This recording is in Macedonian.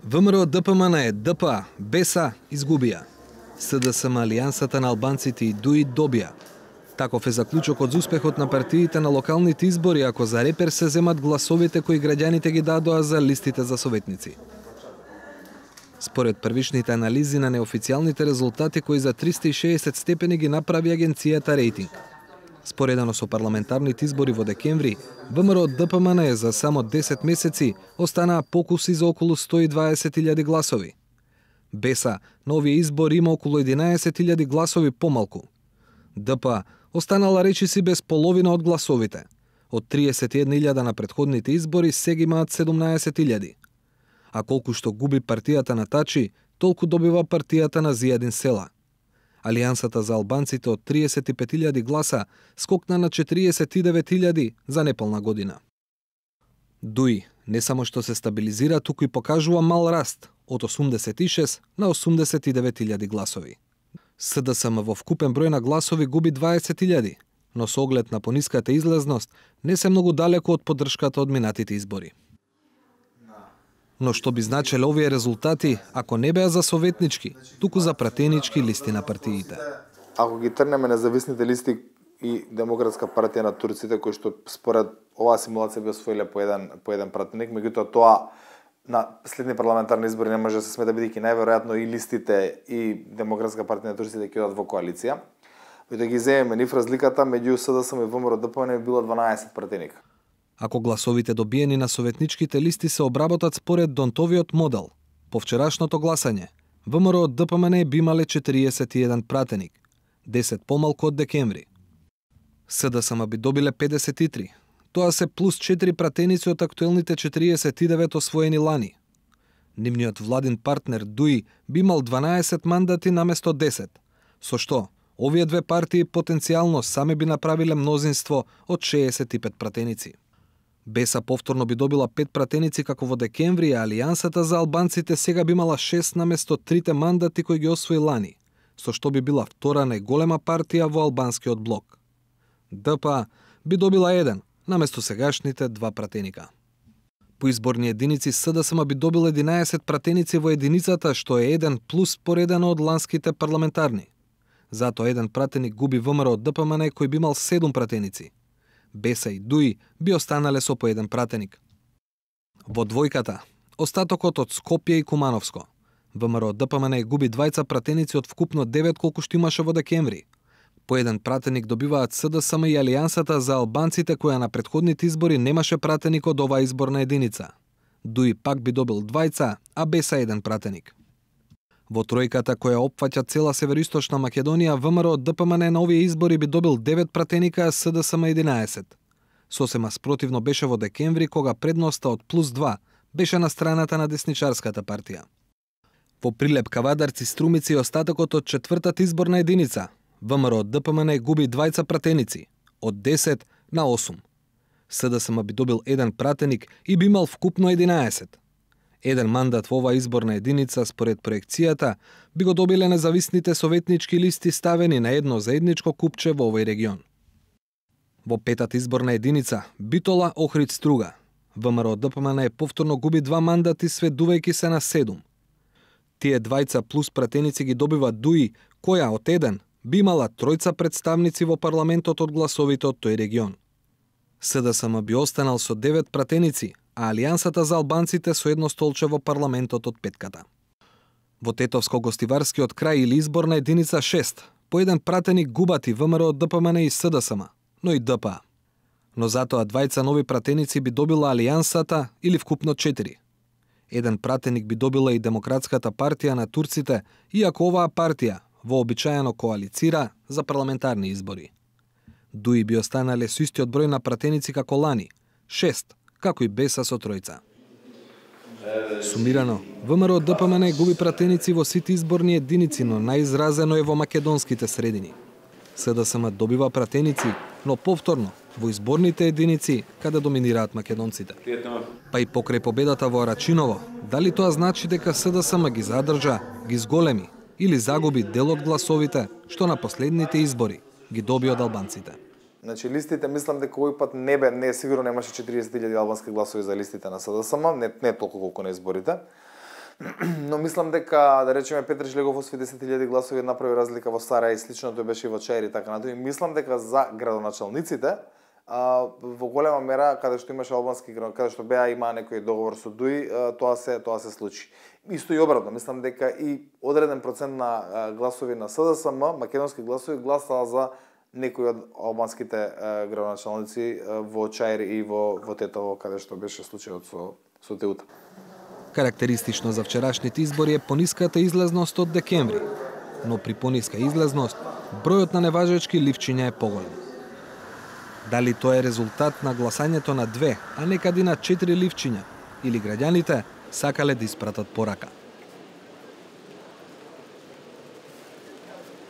ВМРО ДПМН, ДПА, БЕСА изгубија. СДСМ Алијансата на албанците и ДУИ добија. Таков е заклучокот за успехот на партиите на локалните избори ако за репер се земат гласовите кои граѓаните ги дадоа за листите за советници. Според првишните анализи на неофицијалните резултати кои за 360 степени ги направи агенцијата Рейтинг. Споредено со парламентарните избори во декември, ВМРО ДПМН за само 10 месеци останаа покуси за околу 120.000 гласови. БЕСА на овие избори има околу 11.000 гласови помалку. ДПА останала речиси без половина од гласовите. Од 31.000 на претходните избори сега имаат 17.000. А колку што губи партијата на Тачи, толку добива партијата на Зијадин Села. Алијансата за албанците од 35.000 гласа скокна на 49.000 за неполна година. ДУИ не само што се стабилизира, туку и покажува мал раст од 86 на 89.000 гласови. СДСМ во вкупен број на гласови губи 20.000, но со оглед на пониската излезност не се многу далеко од поддршката од минатите избори. Но што би значеле овие резултати ако не беа за советнички, туку за пратенички листи на партиите? Ако ги трнеме независните листи и Демократска партија на турците, кои што според оваа симулација би освоиле по еден пратеник, меѓутоа тоа на следни парламентарни избори не може да се смета, бидејќи најверојатно и листите и Демократска партија на турците ќе одат во коалиција. Да ги земеме нив, разликата меѓу СДСМ и ВМРО ДПМН би било 12 пратеника. Ако гласовите добиени на советничките листи се обработат според Донтовиот модел, по вчерашното гласање, ВМРО ДПМН би имале 41 пратеник, 10 помалку од декември. СДСМ би добиле 53, тоа се плюс 4 пратеници од актуелните 49 освоени лани. Нивниот владин партнер ДУИ би имал 12 мандати наместо 10, со што овие две партии потенцијално сами би направиле мнозинство од 65 пратеници. БЕСА повторно би добила 5 пратеници како во декември, а Алијансата за албанците сега би имала 6 наместо 3 мандати кои ги освои лани, со што би била втора најголема партија во албанскиот блок. ДПА би добила 1 наместо сегашните 2 пратеника. По изборни единици СДСМ би добил 11 пратеници во единицата, што е 1 плюс поредено од ланските парламентарни. Затоа еден пратеник губи ВМРО ДПМН кој би имал 7 пратеници. БЕСА и ДУИ би останале со по еден пратеник. Во двојката, остатокот од Скопје и Кумановско, ВМРО ДПМН губи 2 пратеници од вкупно 9 колку што имаше во декември. По еден пратеник добиваат СДСМ и Алијансата за албанците која на претходните избори немаше пратеник од оваа изборна единица. ДУИ пак би добил 2, а БЕСА 1 пратеник. Во тројката која опфаќа цела североисточна Македонија, ВМРО ДПМН на овие избори би добил 9 пратеника, а СДСМ 11. Сосема спротивно беше во декември, кога предноста од плюс 2 беше на страната на десничарската партија. Во Прилеп, Кавадарци, Струмици и остатокот од четвртата изборна единица, ВМРО ДПМН губи 2 пратеници, од 10 на 8. СДСМ би добил 1 пратеник и би имал вкупно 11. Еден мандат во оваа изборна единица, според проекцијата, би го добиле независните советнички листи ставени на едно заедничко купче во овој регион. Во петата изборна единица, Битола, Охрид, Струга, ВМРО ДПМН повторно губи 2 мандати, сведувајќи се на 7. Тие 2 плюс пратеници ги добива ДУИ, која од 1 би имала 3 представници во парламентот од гласовите од тој регион. СДСМ би останал со 9 пратеници, а Алијансата за албанците со едно столче во парламентот од петката. Во Тетовско-Гостиварскиот крај или изборна единица 6, по еден пратеник губат и ВМРО ДПМН и СДСМ, но и ДПА. Но затоа 2 нови пратеници би добила Алијансата или вкупно 4. Еден пратеник би добила и Демократската партија на турците, иако оваа партија вообичаено коалицира за парламентарни избори. ДУИ би останале со истиот број на пратеници како лани, 6, како и БЕСА со 3. Сумирано, ВМРО ДПМН губи пратеници во сите изборни единици, но најизразено е во македонските средини. СДСМ добива пратеници, но повторно во изборните единици каде доминираат македонците. Па и покрај победата во Арачиново, дали тоа значи дека СДСМ ги задржа, ги зголеми или загуби дел од гласовите што на последните избори ги доби од албанците? Значи листите, мислам дека овој пат не сигурно немаше 40.000 албански гласови за листите на СДСМ, не толку колку на изборите. Но мислам дека, да речеме, Петр Шлегов освои 10.000 гласови, направи разлика во Стара и сличното беше и во Чаир и така натаму. Мислам дека за градоначалниците, во голема мера, каде што имаше албански град, каде што беа има некој договор со ДУИ, тоа се случи. Исто и обратно, мислам дека и одреден процент на гласови на СДСМ, македонски гласови, гласаа за некои од албанските градоначалници во Чаир и во Тетово, каде што беше случајот со Теута. Карактеристично за вчерашните избори е пониската излезност од декември, но при пониска излезност, бројот на неважечки ливчиња е поголем. Дали тоа е резултат на гласањето на 2, а некаде на 4 ливчиња, или граѓаните сакале да испратат порака?